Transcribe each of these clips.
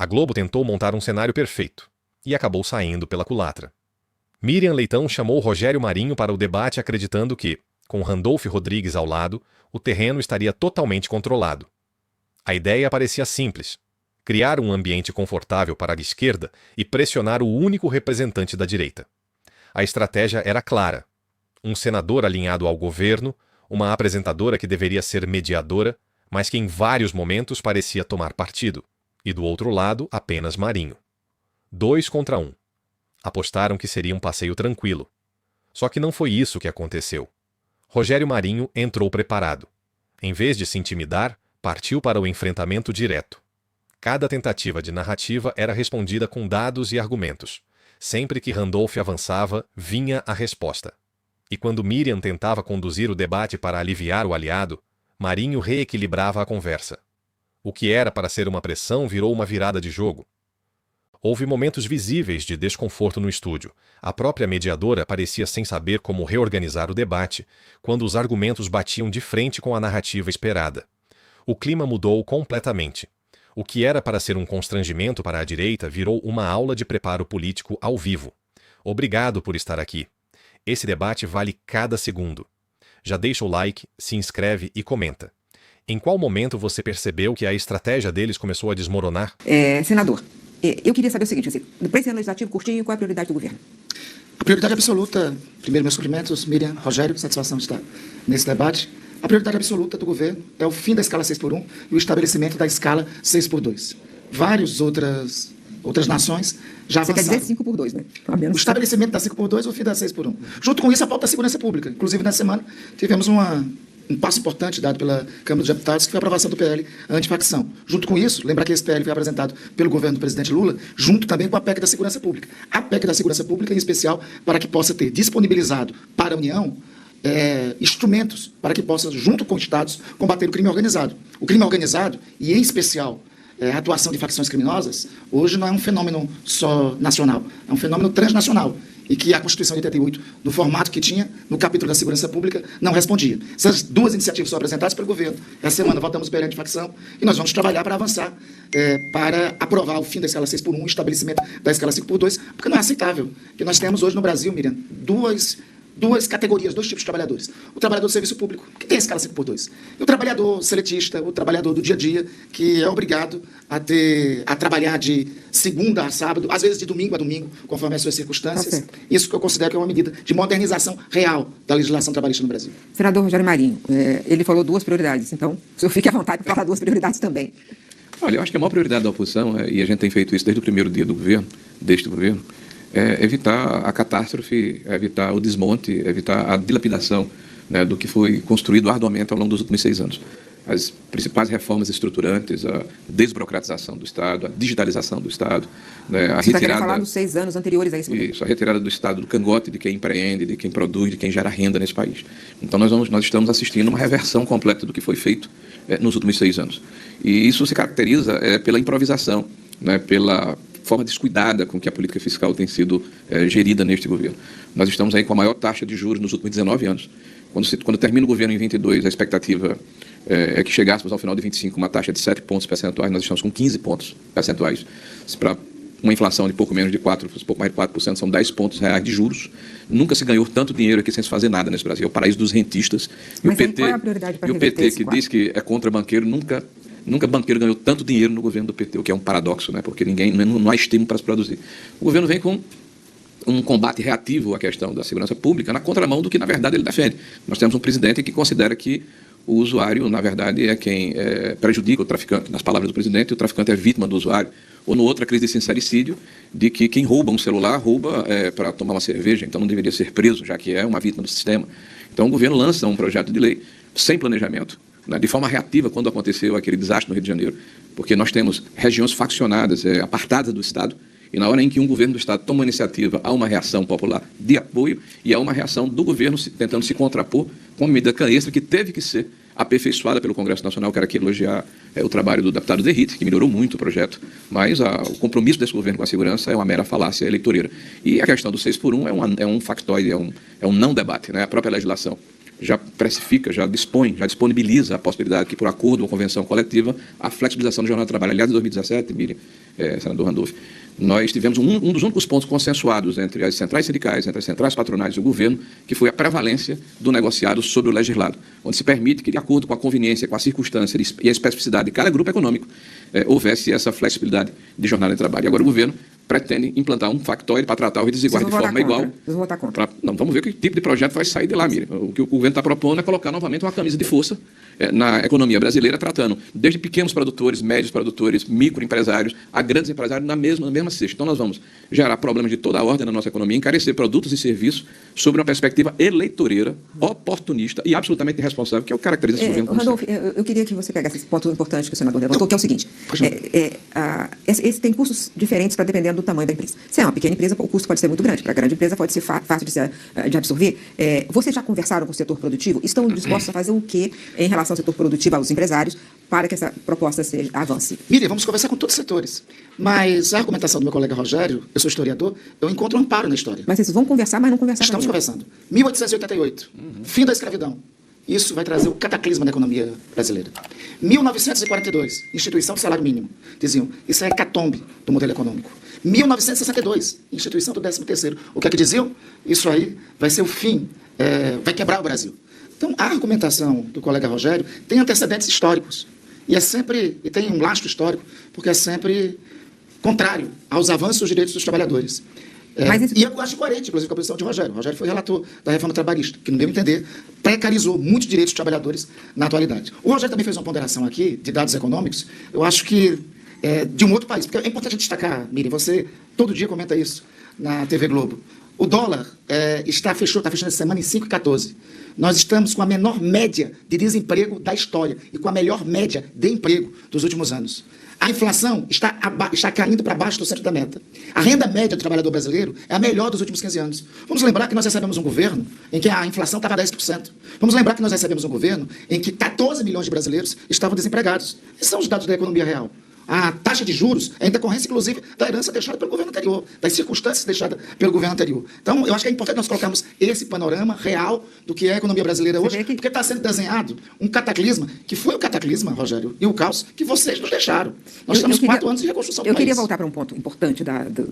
A Globo tentou montar um cenário perfeito e acabou saindo pela culatra. Miriam Leitão chamou Rogério Marinho para o debate acreditando que, com Randolph Rodrigues ao lado, o terreno estaria totalmente controlado. A ideia parecia simples: criar um ambiente confortável para a esquerda e pressionar o único representante da direita. A estratégia era clara: um senador alinhado ao governo, uma apresentadora que deveria ser mediadora, mas que em vários momentos parecia tomar partido, e do outro lado apenas Marinho. 2 contra 1. Apostaram que seria um passeio tranquilo. Só que não foi isso que aconteceu. Rogério Marinho entrou preparado. Em vez de se intimidar, partiu para o enfrentamento direto. Cada tentativa de narrativa era respondida com dados e argumentos. Sempre que Randolph avançava, vinha a resposta. E quando Miriam tentava conduzir o debate para aliviar o aliado, Marinho reequilibrava a conversa. O que era para ser uma pressão virou uma virada de jogo. Houve momentos visíveis de desconforto no estúdio. A própria mediadora parecia sem saber como reorganizar o debate, quando os argumentos batiam de frente com a narrativa esperada. O clima mudou completamente. O que era para ser um constrangimento para a direita virou uma aula de preparo político ao vivo. Obrigado por estar aqui. Esse debate vale cada segundo. Já deixa o like, se inscreve e comenta. Em qual momento você percebeu que a estratégia deles começou a desmoronar? Senador, eu queria saber o seguinte, para esse ano legislativo curtinho, qual é a prioridade do governo? A prioridade absoluta, primeiro meus cumprimentos, Miriam, Rogério, satisfação de estar nesse debate. A prioridade absoluta do governo é o fim da escala 6x1 e o estabelecimento da escala 6x2. Várias outras nações já avançaram. Você quer dizer 5x2, né? O estabelecimento da 5x2 e o fim da 6x1. Junto com isso, a pauta da segurança pública. Inclusive, nessa semana, tivemos um passo importante dado pela Câmara dos Deputados, que foi a aprovação do PL antifacção. Junto com isso, lembrar que esse PL foi apresentado pelo governo do presidente Lula, junto também com a PEC da Segurança Pública. A PEC da Segurança Pública, em especial, para que possa ter disponibilizado para a União instrumentos para que possa, junto com os Estados, combater o crime organizado. O crime organizado, e em especial a atuação de facções criminosas, hoje não é um fenômeno só nacional, é um fenômeno transnacional, e que a Constituição de 88, no formato que tinha, no capítulo da Segurança Pública, não respondia. Essas duas iniciativas são apresentadas pelo governo. Essa semana votamos o PL antifacção e nós vamos trabalhar para avançar, para aprovar o fim da escala 6x1, o estabelecimento da escala 5x2, porque não é aceitável que nós temos hoje no Brasil, Miriam, duas categorias, dois tipos de trabalhadores. O trabalhador do serviço público, que tem a escala 5x2. E o trabalhador seletista, o trabalhador do dia a dia, que é obrigado a trabalhar de segunda a sábado, às vezes de domingo a domingo, conforme as suas circunstâncias. Isso que eu considero que é uma medida de modernização real da legislação trabalhista no Brasil. Senador Rogério Marinho, ele falou 2 prioridades, então o senhor fique à vontade para falar 2 prioridades também. Olha, eu acho que a maior prioridade da oposição, e a gente tem feito isso desde o primeiro dia deste governo, é evitar a catástrofe, evitar o desmonte, evitar a dilapidação, né, do que foi construído arduamente ao longo dos últimos 6 anos. As principais reformas estruturantes, a desburocratização do Estado, a digitalização do Estado, né, a Você retirada... está falar dos 6 anos anteriores a isso? Isso, a retirada do Estado do cangote de quem empreende, de quem produz, de quem gera renda nesse país. Então nós estamos assistindo uma reversão completa do que foi feito nos últimos 6 anos. E isso se caracteriza pela improvisação, né, pela forma descuidada com que a política fiscal tem sido gerida neste governo. Nós estamos aí com a maior taxa de juros nos últimos 19 anos. Quando termina o governo em 22, a expectativa é que chegássemos ao final de 25 uma taxa de 7 pontos percentuais, nós estamos com 15 pontos percentuais. Para uma inflação de pouco menos de 4%, pouco mais de 4%, são 10 pontos reais de juros. Nunca se ganhou tanto dinheiro aqui sem se fazer nada nesse Brasil. É o paraíso dos rentistas. Mas qual é a prioridade para e o PT, que diz que é contra banqueiro, Nunca banqueiro ganhou tanto dinheiro no governo do PT, o que é um paradoxo, né? Porque não há estímulo para se produzir. O governo vem com um combate reativo à questão da segurança pública, na contramão do que, na verdade, ele defende. Nós temos um presidente que considera que o usuário, na verdade, é quem prejudica o traficante. Nas palavras do presidente, o traficante é vítima do usuário. Ou, no outro, a crise de sincericídio, de que quem rouba um celular rouba para tomar uma cerveja, então não deveria ser preso, já que é uma vítima do sistema. Então, o governo lança um projeto de lei sem planejamento, de forma reativa quando aconteceu aquele desastre no Rio de Janeiro, porque nós temos regiões faccionadas, apartadas do Estado, e na hora em que um governo do Estado toma uma iniciativa, há uma reação popular de apoio e há uma reação do governo tentando se contrapor com uma medida extra que teve que ser aperfeiçoada pelo Congresso Nacional. Quero aqui elogiar o trabalho do deputado Derrite, que melhorou muito o projeto, mas o compromisso desse governo com a segurança é uma mera falácia eleitoreira. E a questão do 6x1 é um factoide, é um não debate, né? A própria legislação já precifica, já disponibiliza a possibilidade que, por acordo ou convenção coletiva, a flexibilização do jornal de trabalho. Aliás, em 2017, Miriam, senador Randolph, nós tivemos um dos únicos pontos consensuados entre as centrais sindicais, entre as centrais patronais e o governo, que foi a prevalência do negociado sobre o legislado, onde se permite que, de acordo com a conveniência, com a circunstância e a especificidade de cada grupo econômico, houvesse essa flexibilidade de jornada de trabalho. E agora o governo pretende implantar um factóide para tratar os desiguais de forma igual. Vocês vão votar contra. Não, vamos ver que tipo de projeto vai sair de lá, Miriam. O que o governo está propondo é colocar novamente uma camisa de força na economia brasileira, tratando desde pequenos produtores, médios produtores, microempresários, a grandes empresários na mesma cesta. Então nós vamos gerar problemas de toda a ordem na nossa economia, encarecer produtos e serviços sobre uma perspectiva eleitoreira, oportunista e absolutamente irresponsável, que é o que caracteriza esse governo. Randolph, eu queria que você pegasse esse ponto importante que o senador levantou, que é o seguinte. Esse tem custos diferentes para dependendo do tamanho da empresa. Se é uma pequena empresa, o custo pode ser muito grande. Para a grande empresa pode ser fácil de absorver. Vocês já conversaram com o setor produtivo? Estão dispostos a fazer o quê em relação ao setor produtivo, aos empresários, para que essa proposta avance? Miriam, vamos conversar com todos os setores. Mas a argumentação do meu colega Rogério, eu sou historiador, eu encontro um amparo na história. Mas vocês vão conversar, mas não conversar Estamos conversando. 1888, fim da escravidão. Isso vai trazer o cataclisma da economia brasileira. 1942, instituição do salário mínimo. Diziam, isso é hecatombe do modelo econômico. 1962, instituição do 13º. O que é que diziam? Isso aí vai ser o fim, vai quebrar o Brasil. Então, a argumentação do colega Rogério tem antecedentes históricos. E tem um lastro histórico, porque é sempre contrário aos avanços dos direitos dos trabalhadores. E eu acho coerente, inclusive, com a posição de Rogério. Rogério foi relator da reforma trabalhista, que, no meu entender, precarizou muitos direitos dos trabalhadores na atualidade. O Rogério também fez uma ponderação aqui de dados econômicos, eu acho que de um outro país. Porque é importante destacar, Miriam, você todo dia comenta isso na TV Globo. O dólar está fechando essa semana em 5,14. Nós estamos com a menor média de desemprego da história e com a melhor média de emprego dos últimos anos. A inflação está caindo para baixo do centro da meta. A renda média do trabalhador brasileiro é a melhor dos últimos 15 anos. Vamos lembrar que nós recebemos um governo em que a inflação estava 10%. Vamos lembrar que nós recebemos um governo em que 14 milhões de brasileiros estavam desempregados. Esses são os dados da economia real. A taxa de juros é em decorrência, inclusive, da herança deixada pelo governo anterior, das circunstâncias deixadas pelo governo anterior. Então, eu acho que é importante nós colocarmos esse panorama real do que é a economia brasileira hoje, porque está sendo desenhado um cataclisma, que foi o cataclisma, Rogério, e o caos que vocês nos deixaram. Nós estamos 4 anos de reconstrução do país. Eu queria voltar para um ponto importante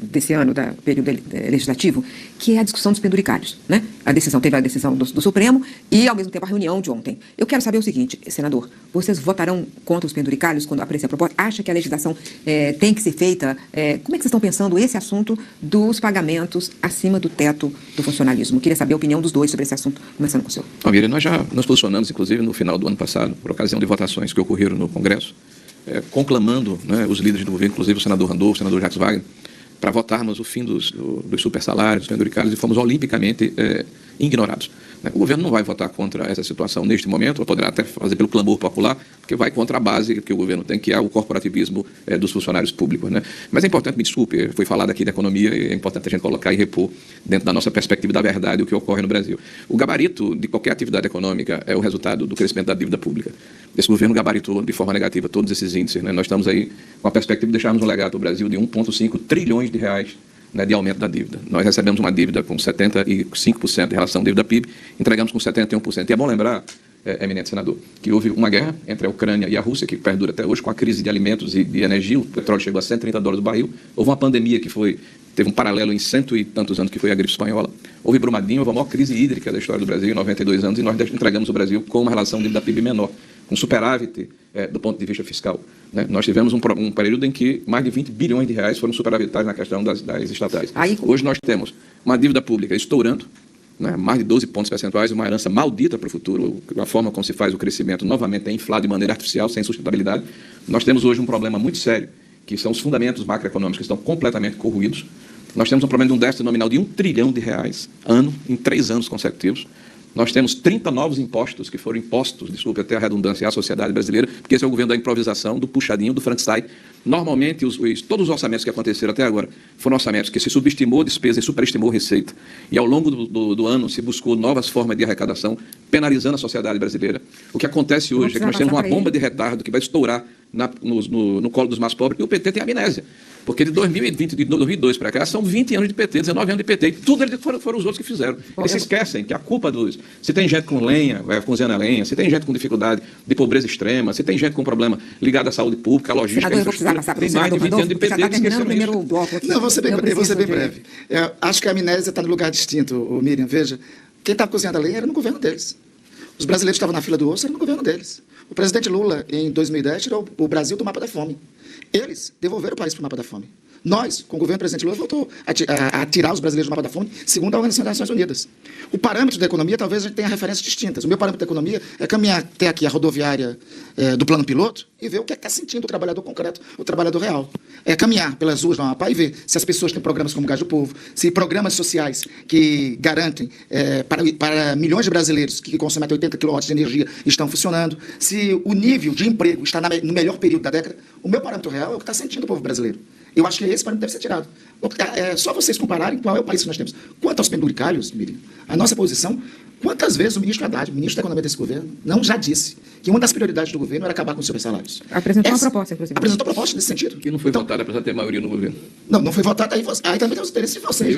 desse ano, da período legislativo, que é a discussão dos penduricários. Né? Teve a decisão do Supremo e, ao mesmo tempo, a reunião de ontem. Eu quero saber o seguinte, senador, vocês votarão contra os penduricários quando aparecer a proposta? Acha que a legislação tem que ser feita? Como é que vocês estão pensando esse assunto dos pagamentos acima do teto do funcionalismo? Queria saber a opinião dos dois sobre esse assunto, começando com o senhor. Miriam, nós já nos posicionamos, inclusive, no final do ano passado, por ocasião de votações que ocorreram no Congresso, conclamando, né, os líderes do governo, inclusive o senador Randolph, o senador Jacques Wagner, para votarmos o fim dos supersalários, dos penduricários, e fomos olimpicamente ignorados. O governo não vai votar contra essa situação neste momento, ou poderá até fazer pelo clamor popular, porque vai contra a base que o governo tem, que é o corporativismo dos funcionários públicos. Né? Mas é importante, me desculpe, foi falado aqui da economia, e é importante a gente colocar e repor dentro da nossa perspectiva da verdade o que ocorre no Brasil. O gabarito de qualquer atividade econômica é o resultado do crescimento da dívida pública. Esse governo gabaritou de forma negativa todos esses índices. Né? Nós estamos aí com a perspectiva de deixarmos um legado ao Brasil de 1,5 trilhões de reais, né, de aumento da dívida. Nós recebemos uma dívida com 75% em relação à dívida PIB, entregamos com 71%. E é bom lembrar, eminente senador, que houve uma guerra entre a Ucrânia e a Rússia, que perdura até hoje, com a crise de alimentos e de energia. O petróleo chegou a $130 o barril. Houve uma pandemia que teve um paralelo em 100 e tantos anos, que foi a gripe espanhola. Houve Brumadinho, houve a maior crise hídrica da história do Brasil, em 92 anos, e nós entregamos o Brasil com uma relação de dívida PIB menor, com superávit do ponto de vista fiscal. Né? Nós tivemos um período em que mais de 20 bilhões de reais foram superavitários na questão das estatais. Hoje nós temos uma dívida pública estourando, né? Mais de 12 pontos percentuais, uma herança maldita para o futuro, a forma como se faz o crescimento novamente é inflado de maneira artificial, sem sustentabilidade. Nós temos hoje um problema muito sério, que são os fundamentos macroeconômicos que estão completamente corroídos. Nós temos um problema de um déficit nominal de R$1 trilhão ano, em 3 anos consecutivos. Nós temos 30 novos impostos que foram impostos, desculpe até a redundância, à sociedade brasileira, porque esse é o governo da improvisação, do puxadinho, do Frankenstein. Normalmente, todos os orçamentos que aconteceram até agora foram orçamentos que se subestimou despesa e superestimou receita. E ao longo do ano se buscou novas formas de arrecadação penalizando a sociedade brasileira. O que acontece hoje é que nós temos uma bomba de retardo que vai estourar no colo dos mais pobres, e o PT tem amnésia. Porque de 2020, de 2002 para cá, são 20 anos de PT, 19 anos de PT. E tudo eles foram os outros que fizeram. Eles se esquecem que a culpa dos... Se tem gente com lenha, vai cozinhando a lenha, se tem gente com dificuldade de pobreza extrema, se tem gente com problema ligado à saúde pública, à logística, Senador, eu vou precisar passar para o tem mais de 20 anos de PT, eles esqueceram isso. bloco aqui. Não, vou ser bem breve. Acho que a amnésia está no lugar distinto, Miriam. Veja, quem estava cozinhando a lenha era no governo deles. Os brasileiros que estavam na fila do osso era no governo deles. O presidente Lula, em 2010, tirou o Brasil do mapa da fome. Eles devolveram o país para o mapa da fome. Nós, com o governo do presidente Lula, voltou a tirar os brasileiros do mapa da fome, segundo a Organização das Nações Unidas. O parâmetro da economia, talvez a gente tenha referências distintas. O meu parâmetro da economia é caminhar até aqui a rodoviária do plano piloto e ver o que é que está sentindo o trabalhador concreto, o trabalhador real. É caminhar pelas ruas do Amapá e ver se as pessoas têm programas como Gás do Povo, se programas sociais que garantem para milhões de brasileiros que consomem até 80 kW de energia estão funcionando, se o nível de emprego está no melhor período da década. O meu parâmetro real é o que está sentindo o povo brasileiro. Eu acho que esse parâmetro deve ser tirado. É só vocês compararem qual é o país que nós temos. Quanto aos penduricalhos, Miriam, a nossa posição, quantas vezes o ministro Haddad, o ministro da Economia desse governo, não já disse que uma das prioridades do governo era acabar com os supersalários. Apresentou uma proposta, inclusive. Apresentou proposta nesse sentido. Que não foi votada para ter maioria no governo. Não foi votada. Aí também tem os interesses de vocês.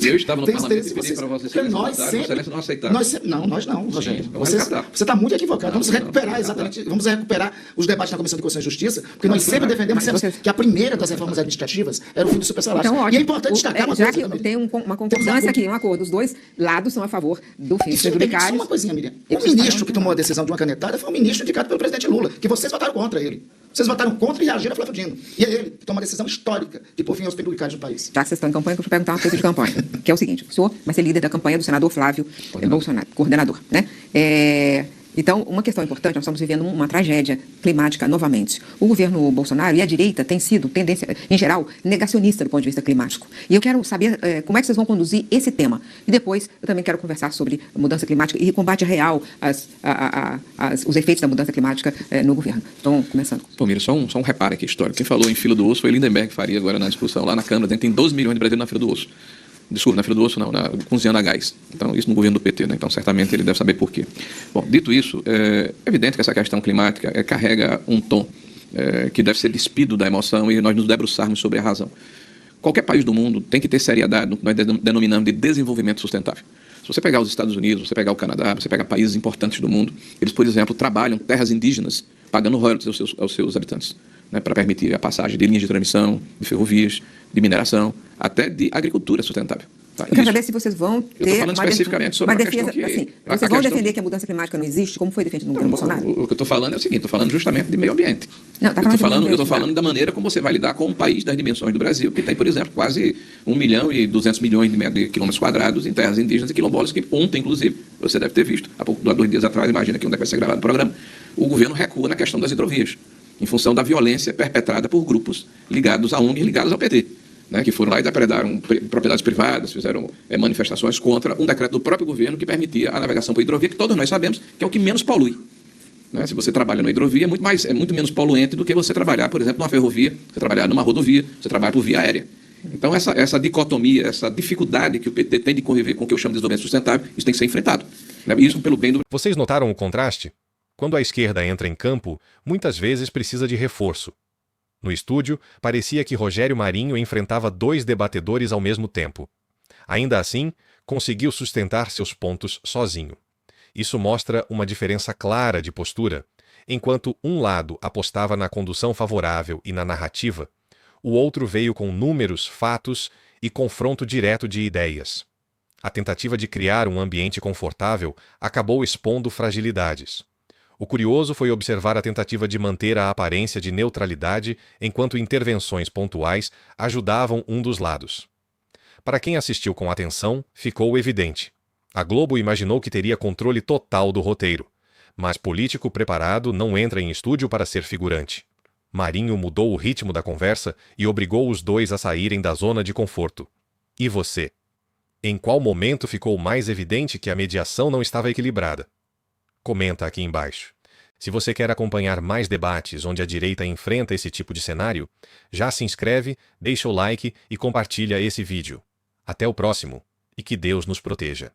Eu estava no parlamento e pedi para vocês não aceitaram. Nós não, Rogério. Sim, você está muito equivocado. Vamos recuperar vamos recuperar os debates na Comissão de Constituição e Justiça, porque nós sempre defendemos que a primeira das reformas administrativas era o fim do supersalário. Então, ótimo. E é importante destacar uma já coisa. Que tem uma concordância aqui, um acordo. Os dois lados são a favor do fim dos penduricalhos. Só uma coisinha, Miriam. O ministro que tomou a decisão de uma canetada foi o ministro indicado pelo presidente Lula, que vocês votaram contra ele. Vocês votaram contra e reagiram a Flávio Dino. E é ele que toma uma decisão histórica de pôr fim aos penduricalhos no país. Já que vocês estão em campanha, eu vou te perguntar uma coisa de campanha, que é o seguinte: o senhor vai ser líder da campanha do senador Flávio Bolsonaro, coordenador, né? Então, uma questão importante, nós estamos vivendo uma tragédia climática novamente. O governo Bolsonaro e a direita têm sido, tendência, em geral, negacionista do ponto de vista climático. E eu quero saber como é que vocês vão conduzir esse tema. E depois, eu também quero conversar sobre mudança climática e combate real os efeitos da mudança climática no governo. Então, começando. Pô, Mira, só um reparo aqui histórico. Quem falou em fila do osso foi Lindenberg Faria, agora na discussão lá na Câmara. Tem 12 milhões de brasileiros na fila do osso. Desculpa, na fila do osso não, cozinhando a gás. Então, isso no governo do PT, né? Então, certamente ele deve saber por quê. Bom, dito isso, é evidente que essa questão climática carrega um tom que deve ser despido da emoção e nós nos debruçarmos sobre a razão. Qualquer país do mundo tem que ter seriedade no que nós denominamos de desenvolvimento sustentável. Se você pegar os Estados Unidos, você pegar o Canadá, você pegar países importantes do mundo, eles, por exemplo, trabalham terras indígenas pagando royalties aos seus habitantes, né, para permitir a passagem de linhas de transmissão, de ferrovias, de mineração, até de agricultura sustentável. Tá? Eu quero saber se vocês vão ter... Eu estou falando especificamente sobre uma questão que... Assim, vocês vão defender que a mudança climática não existe, como foi defendido no governo Bolsonaro? O que eu estou falando é o seguinte, estou falando justamente de meio ambiente. Não, eu estou falando da maneira como você vai lidar com um país das dimensões do Brasil, que tem, por exemplo, quase 1 milhão e 200 milhões de quilômetros quadrados em terras indígenas e quilombolas, que ontem, inclusive, você deve ter visto, há 2 dias atrás, imagina que onde é que vai ser gravado o programa, o governo recua na questão das hidrovias, em função da violência perpetrada por grupos ligados à ONG e ligados ao PT. Né, que foram lá e depredaram propriedades privadas, fizeram manifestações contra um decreto do próprio governo que permitia a navegação por hidrovia, que todos nós sabemos que é o que menos polui. Né? Se você trabalha na hidrovia, é muito menos poluente do que você trabalhar, por exemplo, numa ferrovia, você trabalhar numa rodovia, você trabalhar por via aérea. Então, essa dicotomia, essa dificuldade que o PT tem de conviver com o que eu chamo de desenvolvimento sustentável, isso tem que ser enfrentado. Né? Isso pelo bem do... Vocês notaram o contraste? Quando a esquerda entra em campo, muitas vezes precisa de reforço. No estúdio, parecia que Rogério Marinho enfrentava 2 debatedores ao mesmo tempo. Ainda assim, conseguiu sustentar seus pontos sozinho. Isso mostra uma diferença clara de postura. Enquanto um lado apostava na condução favorável e na narrativa, o outro veio com números, fatos e confronto direto de ideias. A tentativa de criar um ambiente confortável acabou expondo fragilidades. O curioso foi observar a tentativa de manter a aparência de neutralidade enquanto intervenções pontuais ajudavam um dos lados. Para quem assistiu com atenção, ficou evidente. A Globo imaginou que teria controle total do roteiro, mas político preparado não entra em estúdio para ser figurante. Marinho mudou o ritmo da conversa e obrigou os dois a saírem da zona de conforto. E você? Em qual momento ficou mais evidente que a mediação não estava equilibrada? Comenta aqui embaixo. Se você quer acompanhar mais debates onde a direita enfrenta esse tipo de cenário, já se inscreve, deixa o like e compartilha esse vídeo. Até o próximo, e que Deus nos proteja.